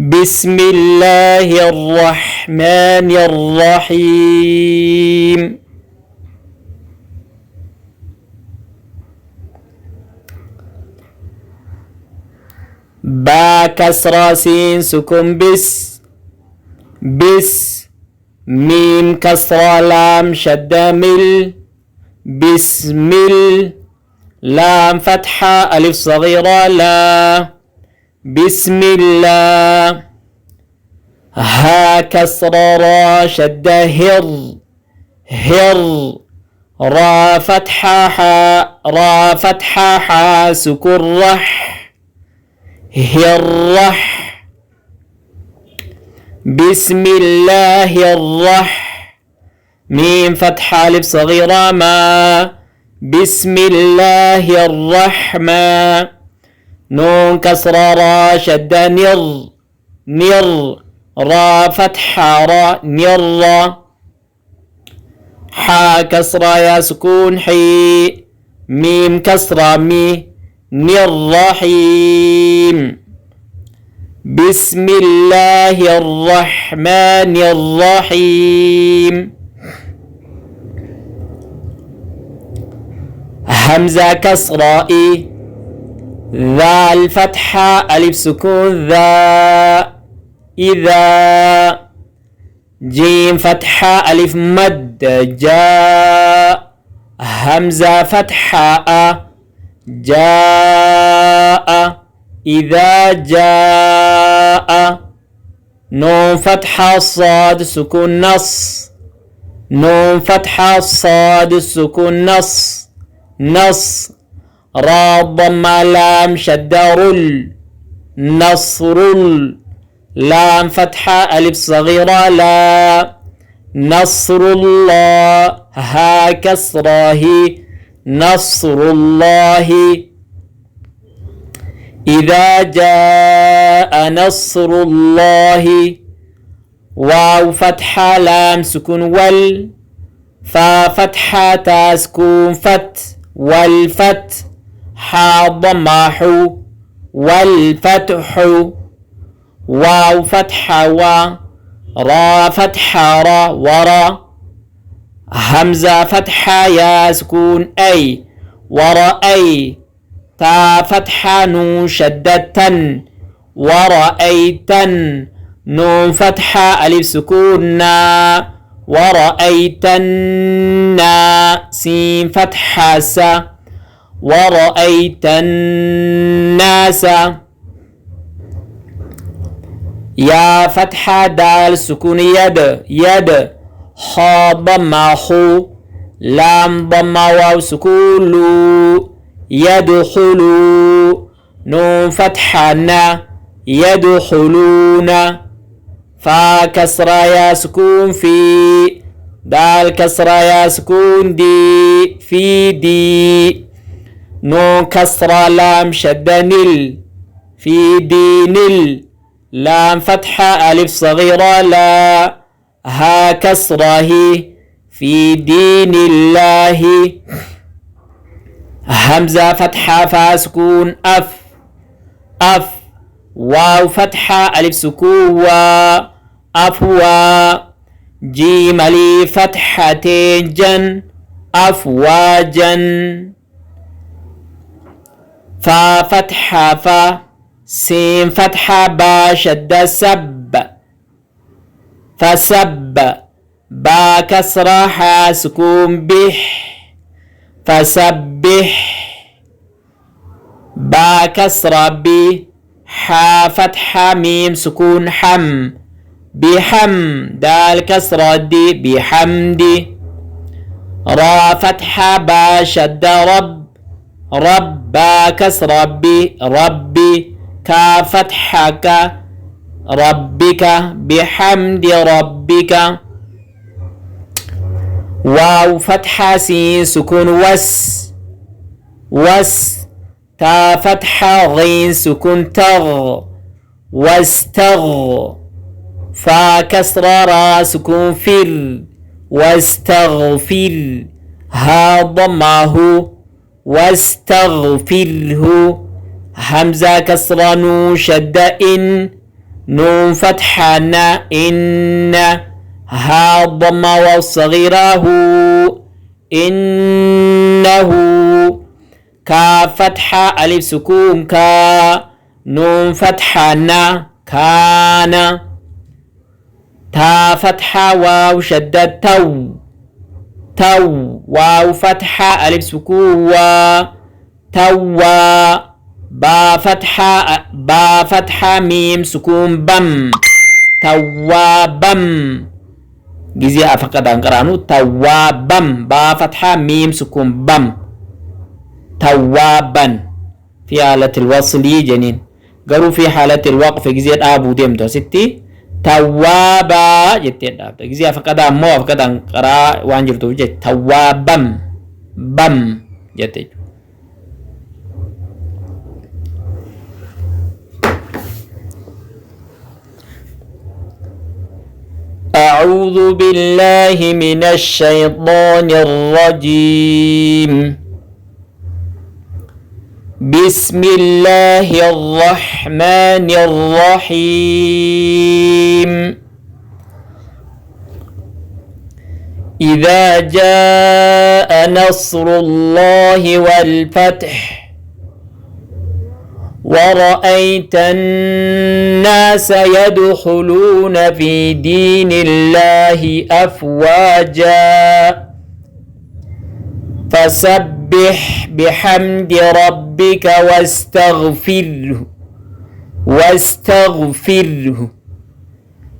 بسم الله الرحمن الرحيم. با كسرة سين سكون بس ميم كسرة لام شدة مل بسم لام فتحة ألف صغيرة لا بسم الله. ها كسرة را شدة هر را فتحة حا سكون رح هالرح. بسم الله ميم فتحة ألف صغيرة ما بسم الله الرحمن. نون كسرة را شدة نر را فتحة را نر. حا كسرة يا سكون حي ميم كسرة مي الرحيم. بسم الله الرحمن الرحيم. همزة كسرة ذا الفتحة ألف سكون ذا إذا. جيم فتحة ألف مد جاء همزة فتحة جاء إذا جاء. نون فتحة صاد سكون نون فتحة صاد سكون نص. را ضمة لام شدة نصر لام فتحة ألف صغيرة لا نصر الله. ها كسرة نصر الله. إذا جاء نصر الله. واو فتحة لام سكون فا فتحة تا سكون والفت. حا ضمة حو والفتح. واو فتحة را فتحة را ورا. همزة فتحة يا سكون أي ورأي. تا فتحة نون شدة ورأيتن. نون فتحة ألف سكون نا ورأيتن. سين فتحة سا ورأيت الناس. يا فتحة دال سكون يد. خا ضمة خو لام ضمة واو سكون لو يدخلوا. نون فتحة نا يدخلون. فا كسرة يا سكون في دال كسرة يا سكون دي في دي. نون كسرة لام شدة في دين لام فتحة ألف صغيرة لا. ها كسرة في دين الله. همزة فتحة فا سكون أف واو فتحة ألف سكون أفوا. جيم ألف فتحتين جن أفواجا. فا فتحة فا سين فتحة با شدة فسب. با كسرة حا سكون فسبح. با كسرة حا فتحة ميم سكون بحم. دال كسرة دي بحمد. را فتحة با شدة رب با كسرة ربي. كا فتحة ربك بحمد ربك. واو فتحة سين سكون وس. تا فتحة غين سكون واستغ. فا كسرة را سكون واستغفر. ها ضمه واستغفره. همزة كسرة نون شدة نون فتحة نا إن ها ضمة واو صغيرة هو إنه كا فتحة ألف سكون كا نون فتحة نا كان تا فتحة واو شدة تو واو فتحة ألف سكون توا با فتحة ميم سكون بم توابم جزي فقط أنقرانو توابم با فتحة ميم سكون بم توابا في حالة الوصل جنين قالوا في حالة الوقف جزي أبو ديمتو ستي توابا جتين دابتا جزي فقط أمو فقط أنقرا وانجرتو جت توابم بم جتين أعوذ بالله من الشيطان الرجيم بسم الله الرحمن الرحيم إذا جاء نصر الله والفتح ورأيت الناس يدخلون في دين الله أفواجا فسبح بحمد ربك واستغفره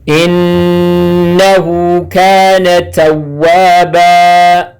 إنه كان توابا